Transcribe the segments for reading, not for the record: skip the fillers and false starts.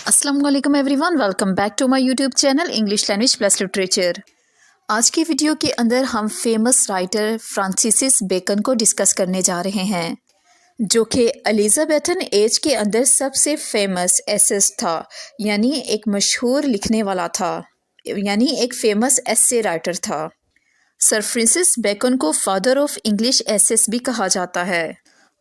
अस्सलाम वालेकुम everyone, welcome back to my YouTube channel English language plus literature. आज की वीडियो के अंदर हम फेमस राइटर फ्रांसिस बेकन को डिस्कस करने जा रहे हैं, जो कि एलिजाबेथन एज के अंदर सबसे फेमस एसेस था, यानी एक मशहूर लिखने वाला था, यानी एक फेमस एसे राइटर था। सर फ्रांसिस बेकन को फादर ऑफ इंग्लिश एसेस भी कहा जाता है।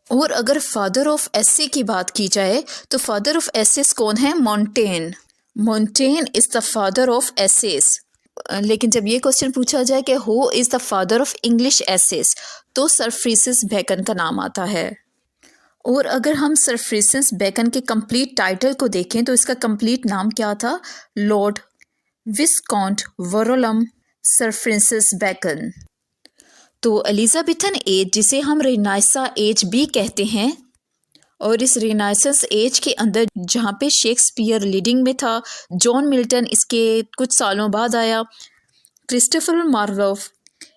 और अगर फादर ऑफ एसे की बात की जाए तो फादर ऑफ एसेस कौन है? Montaigne. Montaigne is the father of essays. लेकिन जब ये क्वेश्चन पूछा जाए कि who is the father of English essays, तो सर फ्रांसिस बेकन का नाम आता है। और अगर हम सर फ्रांसिस बेकन के कंप्लीट टाइटल को देखें तो इसका कंप्लीट नाम क्या था? Lord viscount Verulam sir Francis Bacon. तो एलिजाबेथन एज, जिसे हम रेनाइसा एज भी कहते हैं, और इस रेनाइसेंस एज के अंदर जहाँ पे शेक्सपियर लीडिंग में था, जॉन मिल्टन इसके कुछ सालों बाद आया, क्रिस्टोफर मार्लोव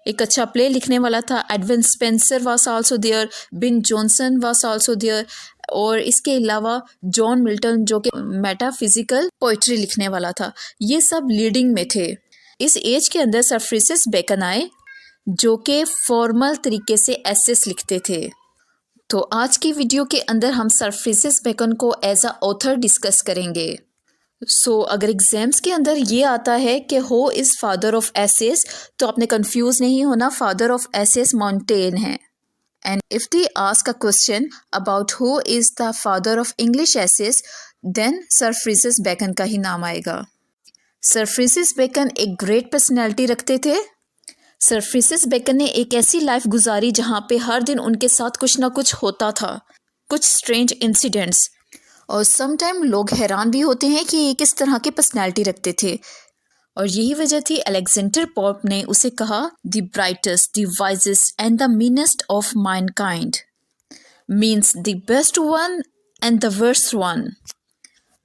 एक अच्छा प्ले लिखने वाला था, Edwin Spenser was also there, Ben Jonson was also there, और इसके अलावा जॉन मिल्टन जो कि मेटाफिजिकल पोइट्री लिखने वाला था, ये सब लीडिंग में थे। इस एज के अंदर सर फ्रांसिस बेकन आए, जो कि फॉर्मल तरीके से एसेस लिखते थे। तो आज की वीडियो के अंदर हम सर फ्रांसिस बेकन को एज अ ऑथर डिस्कस करेंगे। अगर एग्जाम्स के अंदर ये आता है कि who is father of essays, तो आपने कंफ्यूज नहीं होना, फादर ऑफ एसेस मोंटेन है। And if they ask a question about who is the father of English essays, then sir Francis Bacon का ही नाम आएगा। सर फ्रांसिस बेकन एक ग्रेट पर्सनैलिटी रखते थे। सर फ्रांसिस बेकन ने एक ऐसी लाइफ गुजारी जहाँ पे हर दिन उनके साथ कुछ ना कुछ होता था, कुछ स्ट्रेंज इंसिडेंट्स, और सम टाइम लोग हैरान भी होते हैं कि ये किस तरह की पर्सनैलिटी रखते थे। और यही वजह थी अलेक्जेंडर पोप ने उसे कहा the brightest, the wisest and the meanest of Mankind, means the best one and the worst one.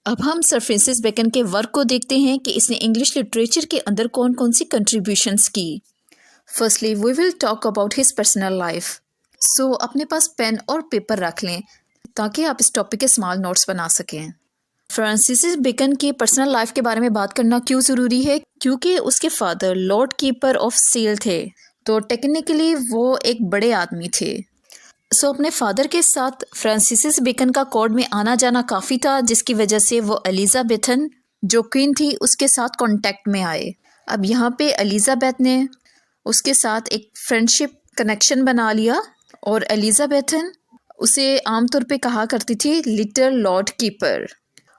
अब हम सर फ्रांसिस बेकन के वर्क को देखते हैं कि इसने इंग्लिश लिटरेचर के अंदर कौन कौन सी कंट्रीब्यूशंस की। Firstly we will talk about his personal life. अपने पास पेन और पेपर रख लें ताकि आप इस टॉपिक के स्मॉल नोट्स बना सकें। फ्रांसिस बेकन की पर्सनल लाइफ के बारे में बात करना क्यों ज़रूरी है? क्योंकि उसके father lord keeper of seal थे, तो टेक्निकली वो एक बड़े आदमी थे। अपने फादर के साथ फ्रांसिस बेकन का कोर्ट में आना जाना काफ़ी था, जिसकी वजह से वो एलिजाबेथन जो क्वीन थी उसके साथ कांटेक्ट में आए। अब यहाँ पे एलिजाबेथ ने उसके साथ एक फ्रेंडशिप कनेक्शन बना लिया, और एलिजाबेथन उसे आमतौर पे कहा करती थी लिटिल लॉर्ड कीपर।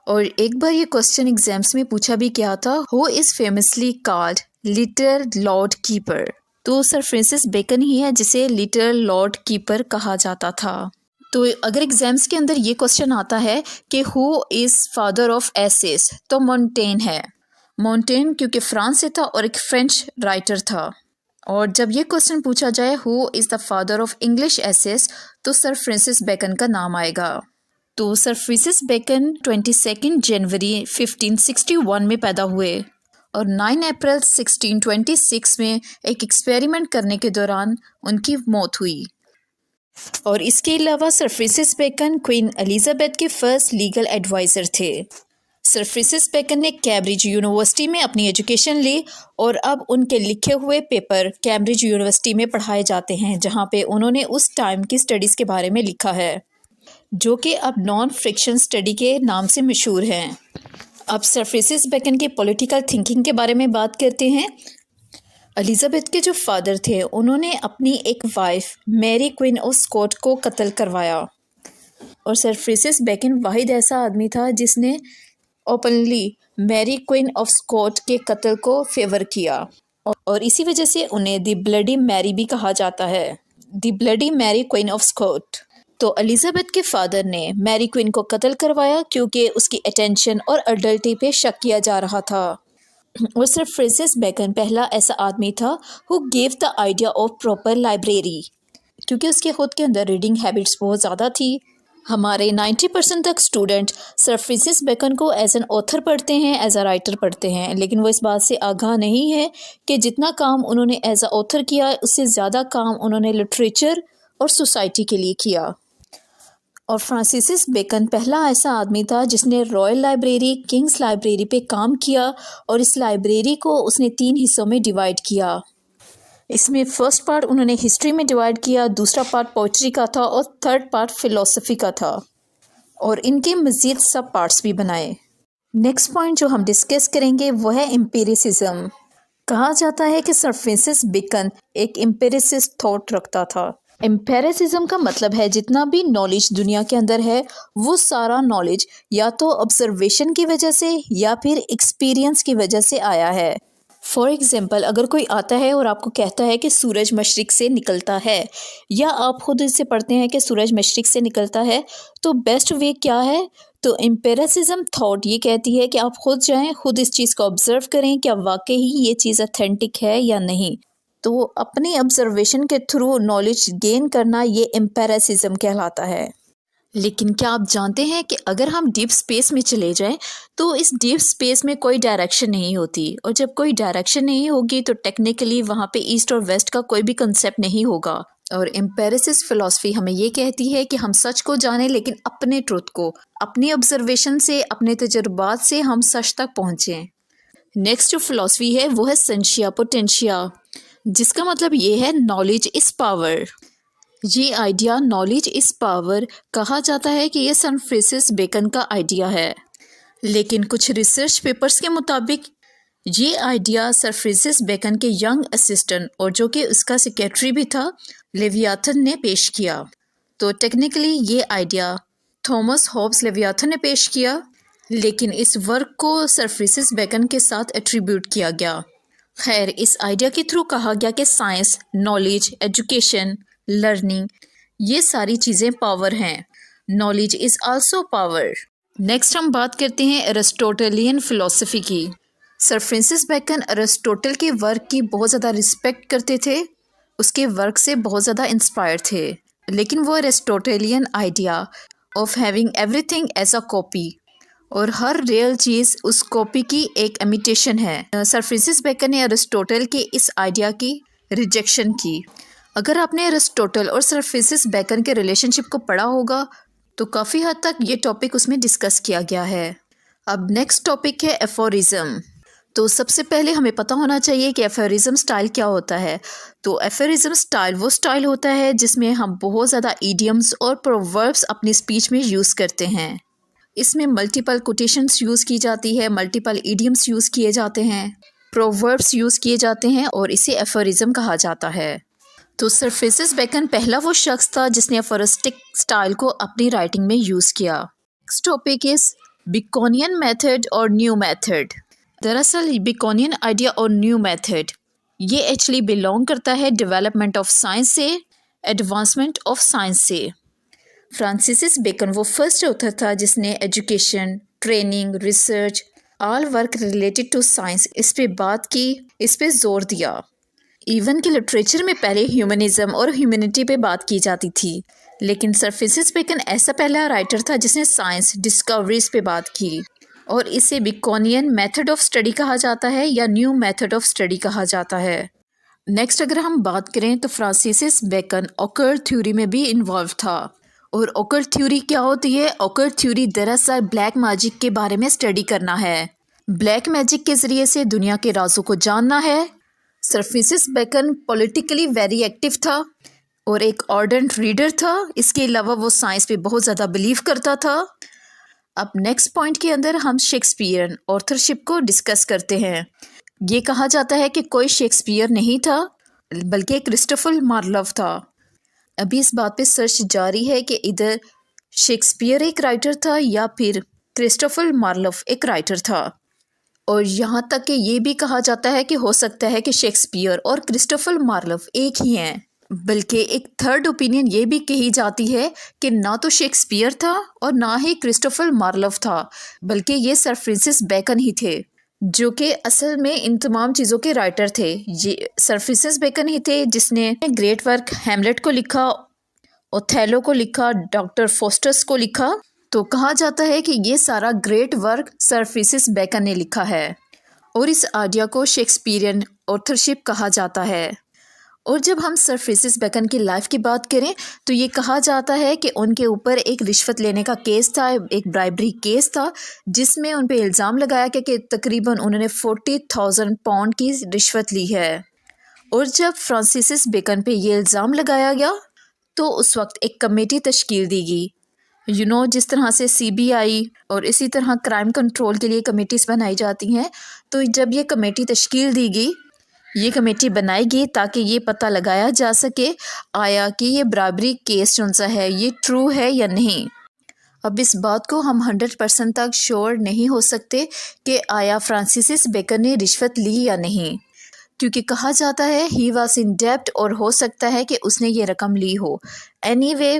और एक बार ये क्वेश्चन एग्जाम्स में पूछा भी क्या था, who is famously called little Lord keeper, तो सर फ्रांसिस बेकन ही है जिसे लिटिल लॉर्ड कीपर कहा जाता था। तो अगर एग्जाम्स के अंदर ये क्वेश्चन आता है कि who is father of essays, तो मोंटेन है। मोंटेन क्योंकि फ्रांस से था और एक फ्रेंच राइटर था। और जब ये क्वेश्चन पूछा जाए who is the father of English essays, तो सर फ्रांसिस बेकन का नाम आएगा। तो सर फ्रांसिस बेकन 22 जनवरी 1561 में पैदा हुए, और 9 अप्रैल 1626 में एक एक्सपेरिमेंट करने के दौरान उनकी मौत हुई। और इसके अलावा sir Francis Bacon Queen Elizabeth के फर्स्ट लीगल एडवाइज़र थे। सर फ्रांसिस बेकन ने कैम्ब्रिज यूनिवर्सिटी में अपनी एजुकेशन ली, और अब उनके लिखे हुए पेपर कैम्ब्रिज यूनिवर्सिटी में पढ़ाए जाते हैं, जहां पे उन्होंने उस टाइम की स्टडीज़ के बारे में लिखा है, जो कि अब नॉन फ्रिक्शन स्टडी के नाम से मशहूर हैं। अब सर फ्रांसिस बेकन की पॉलिटिकल थिंकिंग के बारे में बात करते हैं। एलिजाबेथ के जो फादर थे, उन्होंने अपनी एक wife Mary Queen of Scot को कत्ल करवाया, और सर फ्रांसिस बेकन वाहिद ऐसा आदमी था जिसने openly Mary Queen of Scot के कत्ल को फेवर किया, और इसी वजह से उन्हें द ब्लडी मैरी भी कहा जाता है, the bloody Mary Queen of Scot. तो एलिजाबेथ के फादर ने मैरी क्वीन को कत्ल करवाया क्योंकि उसकी अटेंशन और अडल्टी पे शक किया जा रहा था। और सर फ्रांसिस बेकन पहला ऐसा आदमी था who gave the idea of proper library, क्योंकि उसके खुद के अंदर रीडिंग हैबिट्स बहुत ज़्यादा थी। हमारे 90% तक स्टूडेंट सर फ्रांसिस बेकन को एज एन ऑथर पढ़ते हैं, एज अ राइटर पढ़ते हैं, लेकिन वो इस बात से आगाह नहीं है कि जितना काम उन्होंने एज अ ऑथर किया, उससे ज़्यादा काम उन्होंने लिटरेचर और सोसाइटी के लिए किया। और फ्रांसिस बेकन पहला ऐसा आदमी था जिसने रॉयल लाइब्रेरी, किंग्स लाइब्रेरी पे काम किया और इस लाइब्रेरी को उसने 3 हिस्सों में डिवाइड किया। इसमें फर्स्ट पार्ट उन्होंने हिस्ट्री में डिवाइड किया, दूसरा पार्ट पोइट्री का था और थर्ड पार्ट फिलॉसफी का था, और इनके मज़ीद सब पार्ट्स भी बनाए। नेक्स्ट पॉइंट जो हम डिस्कस करेंगे वो है एम्पिरिसिज्म। कहा जाता है कि सर फ्रांसिस बेकन एक एम्पिरिसिस्ट थॉट रखता था। एम्पिरिसिज्म का मतलब है जितना भी नॉलेज दुनिया के अंदर है वो सारा नॉलेज या तो ऑब्जर्वेशन की वजह से या फिर एक्सपीरियंस की वजह से आया है। फॉर एग्जाम्पल, अगर कोई आता है और आपको कहता है कि सूरज मशरिक से निकलता है, या आप खुद इससे पढ़ते हैं कि सूरज मशरिक से निकलता है, तो बेस्ट वे क्या है? तो एम्पिरिसिज्म थॉट ये कहती है कि आप खुद जाएं, खुद इस चीज़ को ऑब्जर्व करें, क्या वाकई ही ये चीज़ ऑथेंटिक है या नहीं। तो अपनी ऑब्जर्वेशन के थ्रू नॉलेज गेन करना ये एम्पिरिसिज्म कहलाता है। लेकिन क्या आप जानते हैं कि अगर हम डीप स्पेस में चले जाएं तो इस डीप स्पेस में कोई डायरेक्शन नहीं होती, और जब कोई डायरेक्शन नहीं होगी तो टेक्निकली वहाँ पे ईस्ट और वेस्ट का कोई भी कंसेप्ट नहीं होगा। और एम्पिरिसिस्ट फिलॉसफी हमें ये कहती है कि हम सच को जानें, लेकिन अपने ट्रुथ को, अपनी ऑब्जर्वेशन से, अपने तजुर्बात से हम सच तक पहुँचें। नेक्स्ट जो फिलॉसफी है वो है सेंशिया पोटेंशिया, जिसका मतलब ये है नॉलेज इज़ पावर। ये आइडिया नॉलेज इज़ पावर कहा जाता है कि ये सर फ्रांसिस बेकन का आइडिया है, लेकिन कुछ रिसर्च पेपर्स के मुताबिक ये आइडिया सर फ्रांसिस बेकन के यंग असिस्टेंट और जो कि उसका सेक्रेटरी भी था, लेवियाथन ने पेश किया। तो टेक्निकली ये आइडिया थॉमस हॉब्स लेवियाथन ने पेश किया, लेकिन इस वर्क को सर फ्रांसिस बेकन के साथ एट्रीब्यूट किया गया। खैर, इस आइडिया के थ्रू कहा गया कि साइंस, नॉलेज, एजुकेशन, लर्निंग, ये सारी चीज़ें पावर हैं। Knowledge is also power. Next हम बात करते हैं एरिस्टोटेलियन फ़िलॉसफी की। सर फ्रांसिस बेकन एरिस्टोटल के वर्क की बहुत ज़्यादा रिस्पेक्ट करते थे, उसके वर्क से बहुत ज़्यादा इंस्पायर थे, लेकिन वो Aristotelian idea of having everything as a copy, और हर रियल चीज़ उस कॉपी की एक इमिटेशन है। सर फ्रांसिस बेकन ने एरिस्टोटल के इस आइडिया की रिजेक्शन की। अगर आपने एरिस्टोटल और सर फ्रांसिस बेकन के रिलेशनशिप को पढ़ा होगा तो काफ़ी हद तक ये टॉपिक उसमें डिस्कस किया गया है। अब नेक्स्ट टॉपिक है एफोरिज्म। तो सबसे पहले हमें पता होना चाहिए कि एफोरिज्म स्टाइल क्या होता है। तो एफोरिज्म स्टाइल वो स्टाइल होता है जिसमें हम बहुत ज़्यादा ईडियम्स और प्रोवर्ब्स अपनी स्पीच में यूज़ करते हैं। इसमें मल्टीपल कोटेशंस यूज़ की जाती है, मल्टीपल ईडियम्स यूज़ किए जाते हैं, प्रोवर्ब्स यूज़ किए जाते हैं, और इसे एफोरिज्म कहा जाता है। तो सर फ्रांसिस बेकन पहला वो शख्स था जिसने एफोरिस्टिक स्टाइल को अपनी राइटिंग में यूज़ किया। Next topic is Baconian method और न्यू मेथड। दरअसल बेकोनियन आइडिया और न्यू मेथड ये एक्चुअली बिलोंग करता है डेवलपमेंट ऑफ साइंस से, एडवांसमेंट ऑफ साइंस से। फ्रांसिस बेकन वो फर्स्ट ऑथर था जिसने education, training, research, all work related to science इस पे बात की, इस पे जोर दिया। इवन के लिटरेचर में पहले ह्यूमनिज्म और ह्यूमैनिटी पे बात की जाती थी, लेकिन सर फ्रांसिस बेकन ऐसा पहला राइटर था जिसने साइंस, डिस्कवरीज पे बात की, और इसे बेकोनियन मेथड ऑफ स्टडी कहा जाता है या न्यू मेथड ऑफ स्टडी कहा जाता है। नेक्स्ट अगर हम बात करें तो फ्रांसिस बेकन ऑकल्ट थ्योरी में भी इन्वॉल्व था। और ऑकल्ट थ्योरी क्या होती है? ऑकल्ट थ्योरी दरअसल ब्लैक मैजिक के बारे में स्टडी करना है, ब्लैक मैजिक के ज़रिए से दुनिया के राजों को जानना है। Sir Francis Bacon politically very active था और एक ऑर्डेंट रीडर था। इसके अलावा वो साइंस पे बहुत ज़्यादा बिलीव करता था। अब नेक्स्ट पॉइंट के अंदर हम शेक्सपियरन ऑथरशिप को डिस्कस करते हैं। ये कहा जाता है कि कोई शेक्सपियर नहीं था बल्कि क्रिस्टोफर मार्लोव था। अभी इस बात पे सर्च जारी है कि इधर शेक्सपियर एक राइटर था या फिर क्रिस्टोफर मार्लोव एक राइटर था, और यहाँ तक कि ये भी कहा जाता है कि हो सकता है कि शेक्सपियर और क्रिस्टोफर मार्लोव एक ही हैं। बल्कि एक थर्ड ओपिनियन ये भी कही जाती है कि ना तो शेक्सपियर था और ना ही क्रिस्टोफर मार्लोव था, बल्कि ये सर फ्रांसिस बेकन ही थे जो कि असल में इन तमाम चीज़ों के राइटर थे। ये सर फ्रांसिस बेकन ही थे जिसने ग्रेट वर्क हैमलेट को लिखा, ओथेलो को लिखा, डॉक्टर फोस्टस को लिखा। तो कहा जाता है कि ये सारा great work sir Francis Bacon ने लिखा है, और इस आइडिया को शेक्सपियरियन ऑथरशिप कहा जाता है। और जब हम सर फ्रांसिस बेकन की लाइफ की बात करें तो ये कहा जाता है कि उनके ऊपर एक रिश्वत लेने का केस था, एक ब्राइबरी केस था, जिसमें उन पे इल्ज़ाम लगाया गया कि तकरीबन उन्होंने 40,000 पाउंड की रिश्वत ली है। और जब फ्रांसिस बेकन पे ये इल्ज़ाम लगाया गया तो उस वक्त एक कमेटी तश्कील दी गई। जिस तरह से CBI और इसी तरह क्राइम कंट्रोल के लिए कमेटीज़ बनाई जाती हैं, तो जब ये कमेटी तश्कील दी गई, ये कमेटी बनाई गई ताकि ये पता लगाया जा सके आया कि ये बराबरी केस कौन सा है, ये ट्रू है या नहीं। अब इस बात को हम 100% तक श्योर नहीं हो सकते कि आया फ्रांसिस बेकन ने रिश्वत ली या नहीं, क्योंकि कहा जाता है ही वॉज इन डेब्ट और हो सकता है कि उसने ये रकम ली हो। एनीवे,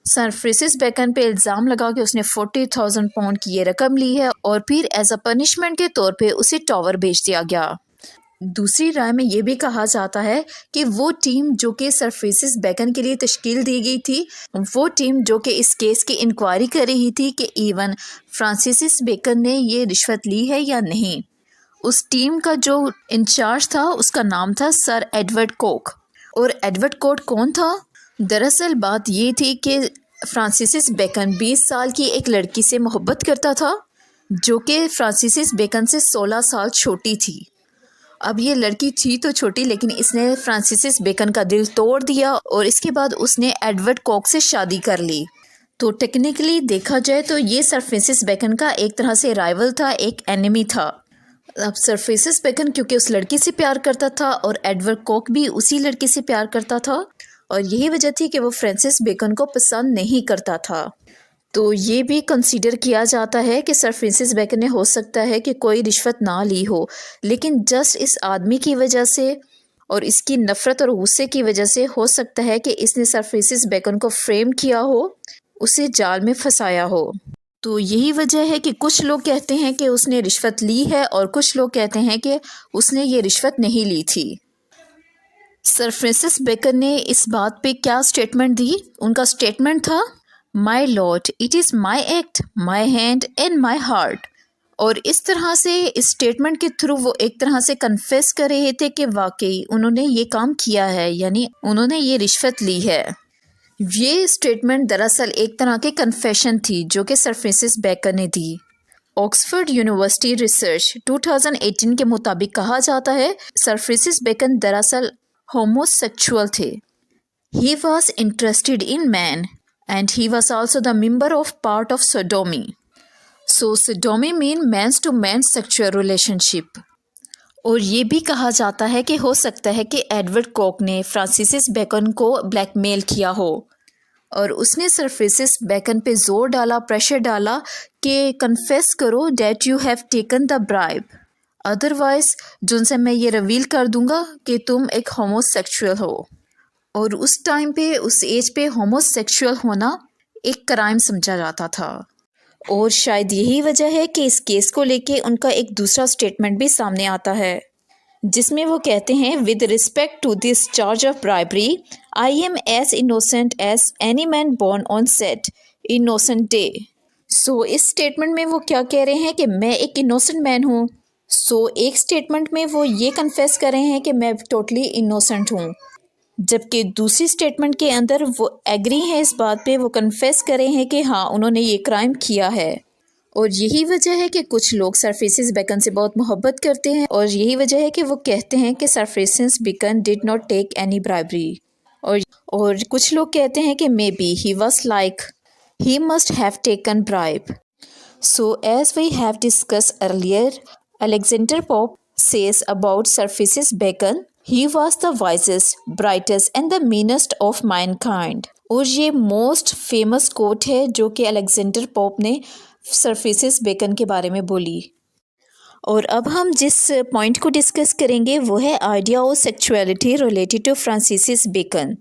सर फ्रांसिस बेकन पे इल्ज़ाम लगा कि उसने 40,000 पाउंड की ये रकम ली है और फिर एज अ पनिशमेंट के तौर पे उसे टॉवर भेज दिया गया। दूसरी राय में ये भी कहा जाता है कि वो टीम जो कि सर फ्रांसिस बेकन के लिए तश्कील दी गई थी, वो टीम जो कि इस केस की इंक्वायरी कर रही थी कि इवन फ्रांसिस बेकन ने ये रिश्वत ली है या नहीं, उस टीम का जो इंचार्ज था उसका नाम था सर एडवर्ड कोक। और एडवर्ड कोक कौन था? दरअसल बात ये थी कि फ्रांसिस बेकन 20 साल की एक लड़की से मोहब्बत करता था जो कि फ्रांसिस बेकन से 16 साल छोटी थी। अब ये लड़की थी तो छोटी, लेकिन इसने फ्रांसिस बेकन का दिल तोड़ दिया और इसके बाद उसने एडवर्ड कोक से शादी कर ली। तो टेक्निकली देखा जाए तो ये सर फ्रांसिस बेकन का एक तरह से राइवल था, एक एनिमी था। अब सर फ्रांसिस बेकन क्योंकि उस लड़की से प्यार करता था और एडवर्ड कोक भी उसी लड़की से प्यार करता था, और यही वजह थी कि वो फ्रांसिस बेकन को पसंद नहीं करता था। तो ये भी कंसीडर किया जाता है कि सर फ्रांसिस बेकन ने हो सकता है कि कोई रिश्वत ना ली हो, लेकिन जस्ट इस आदमी की वजह से और इसकी नफ़रत और गुस्से की वजह से हो सकता है कि इसने सर फ्रांसिस बेकन को फ्रेम किया हो, उसे जाल में फंसाया हो। तो यही वजह है कि कुछ लोग कहते हैं कि उसने रिश्वत ली है और कुछ लोग कहते हैं कि उसने ये रिश्वत नहीं ली थी। सर फ्रांसिस बेकन ने इस बात पे क्या स्टेटमेंट दी? उनका स्टेटमेंट था, my lord, it is my act, my hand and my heart. और इस तरह से इस स्टेटमेंट के थ्रू वो एक तरह से कन्फेस कर रहे थे कि वाकई उन्होंने ये काम किया है, यानी उन्होंने ये रिश्वत ली है। ये स्टेटमेंट दरअसल एक तरह की कन्फेशन थी जो कि सर फ्रांसिस बेकन ने दी। ऑक्सफोर्ड यूनिवर्सिटी रिसर्च 2018 के मुताबिक कहा जाता है सर फ्रांसिस बेकन दरअसल होमोसेक्सुअल थे। He was interested in man and he was also the member of part of sodomy. So sodomy mean man's to man's sexual relationship. और ये भी कहा जाता है कि हो सकता है कि एडवर्ड कोक ने फ्रांसिस बेकन को ब्लैकमेल किया हो और उसने सर फ्रांसिस बेकन पे जोर डाला, प्रेशर डाला कि कन्फेस करो that you have taken the bribe, otherwise जिनसे मैं ये रिवील कर दूंगा कि तुम एक होमोसेक्सुअल हो। और उस टाइम पे, उस एज पे होमोसेक्सुअल होना एक क्राइम समझा जाता था। और शायद यही वजह है कि इस केस को लेके उनका एक दूसरा स्टेटमेंट भी सामने आता है जिसमें वो कहते हैं, with respect to this charge of bribery I am as innocent as any man born on saint innocent day. So इस स्टेटमेंट में वो क्या कह रहे हैं कि मैं एक इनोसेंट मैन हूँ। सो एक स्टेटमेंट में वो ये कन्फेस कर रहे हैं कि मैं टोटली इनोसेंट हूँ, जबकि दूसरी स्टेटमेंट के अंदर वो एग्री हैं इस बात पे, वो कन्फेस कर रहे हैं कि हाँ उन्होंने ये क्राइम किया है। और यही वजह है कि कुछ लोग सर फ्रांसिस बेकन से बहुत मोहब्बत करते हैं और यही वजह है कि वो कहते हैं कि sir Francis Bacon did not take any bribery. और कुछ लोग कहते हैं कि maybe he was like he must have taken bribe. So as we have discuss earlier, Alexander Pope says about sir Francis Bacon, he was the wisest, brightest and the meanest of mankind। और ये most famous quote है जो कि Alexander pope ने sir Francis Bacon के बारे में बोली। और अब हम जिस पॉइंट को डिस्कस करेंगे वो है idea of sexuality related to Francis Bacon.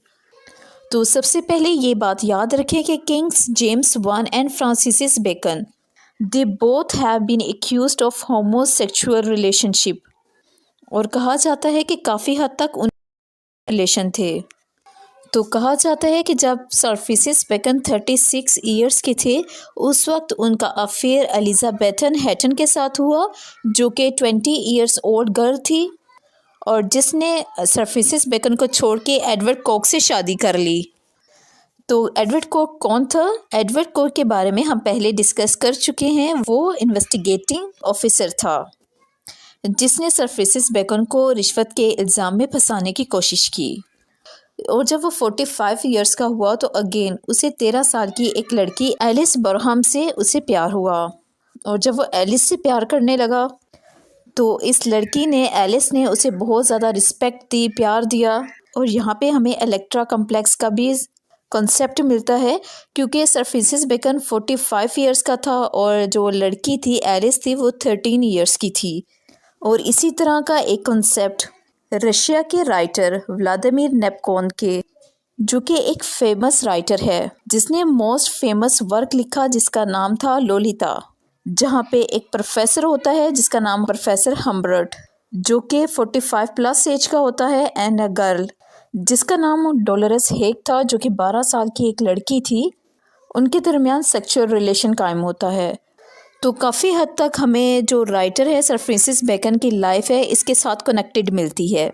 तो सबसे पहले ये बात याद रखें कि Kings James I and Francis Bacon, they both have been accused of homosexual relationship. और कहा जाता है कि काफ़ी हद तक उन रिलेशन थे। तो कहा जाता है कि जब सर फ्रांसिस बेकन 36 ईयर्स के थे उस वक्त उनका अफेयर एलिजाबेथन हैटन के साथ हुआ जो कि 20 ईयर्स ओल्ड गर्ल थी। और जिसने सर फ्रांसिस बेकन को छोड़ के एडवर्ड कोक से शादी कर ली। तो एडवर्ड कोक कौन था? एडवर्ड कोक के बारे में हम पहले डिस्कस कर चुके हैं। वो इन्वेस्टिगेटिंग ऑफिसर था जिसने सर फ्रांसिस बेकन को रिश्वत के इल्ज़ाम में फंसाने की कोशिश की। और जब वो 45 इयर्स का हुआ तो अगेन उसे 13 साल की एक लड़की एलिस बरहम से उसे प्यार हुआ। और जब वो एलिस से प्यार करने लगा तो इस लड़की ने, एलिस ने उसे बहुत ज़्यादा रिस्पेक्ट दी, प्यार दिया। और यहाँ पे हमें इलेक्ट्रा कॉम्प्लेक्स का भी कॉन्सेप्ट मिलता है क्योंकि सर फ्रांसिस बेकन 45 इयर्स का था और जो लड़की थी एलिस थी वो 13 इयर्स की थी। और इसी तरह का एक कॉन्सेप्ट रशिया के राइटर व्लादिमीर नेबकोन के, जो कि एक फेमस राइटर है जिसने मोस्ट फेमस वर्क लिखा जिसका नाम था लोलिता, जहाँ पे एक प्रोफेसर होता है जिसका नाम प्रोफेसर हम्बर्ट, जो कि 45 प्लस एज का होता है, एंड अ गर्ल जिसका नाम डोलोरेस हेग था, जो कि 12 साल की एक लड़की थी। उनके दरमियान सेक्सुअल रिलेशन कायम होता है। तो काफ़ी हद तक हमें जो राइटर है सर फ्रांसिस बेकन की लाइफ है इसके साथ कनेक्टेड मिलती है।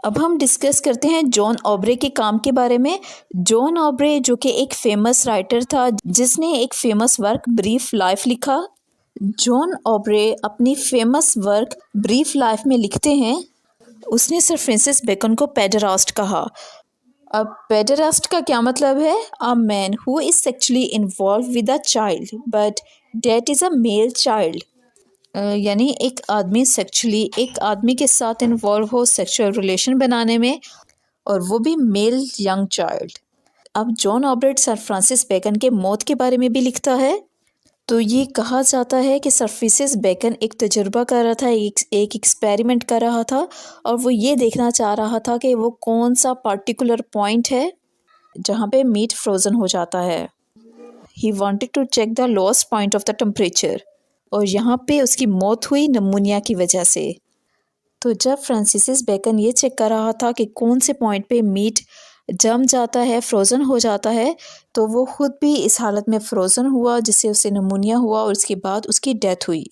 अब हम डिस्कस करते हैं जॉन ऑब्रे के काम के बारे में। जॉन ऑब्रे जो कि एक फेमस राइटर था जिसने एक फेमस वर्क ब्रीफ लाइफ लिखा। जॉन ऑब्रे अपनी फेमस वर्क ब्रीफ लाइफ में लिखते हैं, उसने सर फ्रांसिस बेकन को पेडरास्ट कहा। अब पेडरास्ट का क्या मतलब है? A man who is sexually involve with a child but that is a male child. यानी एक आदमी सेक्सुअली एक आदमी के साथ इन्वॉल्व हो सेक्सुअल रिलेशन बनाने में, और वो भी मेल यंग चाइल्ड। अब John Aubrey sir Francis Bacon के मौत के बारे में भी लिखता है। तो ये कहा जाता है कि सर फ्रांसिस बेकन एक तजुर्बा कर रहा था, एक एक्सपेरिमेंट कर रहा था, और वो ये देखना चाह रहा था कि वो कौन सा पर्टिकुलर पॉइंट है जहाँ पे मीट फ्रोज़न हो जाता है। He wanted to check the lowest point of the temperature, और यहाँ पे उसकी मौत हुई निमोनिया की वजह से। तो जब फ्रांसिस बेकन ये चेक कर रहा था कि कौन से पॉइंट पे मीट जम जाता है, फ्रोज़न हो जाता है, तो वो खुद भी इस हालत में फ्रोज़न हुआ जिससे उसे निमोनिया हुआ और उसके बाद उसकी डेथ हुई।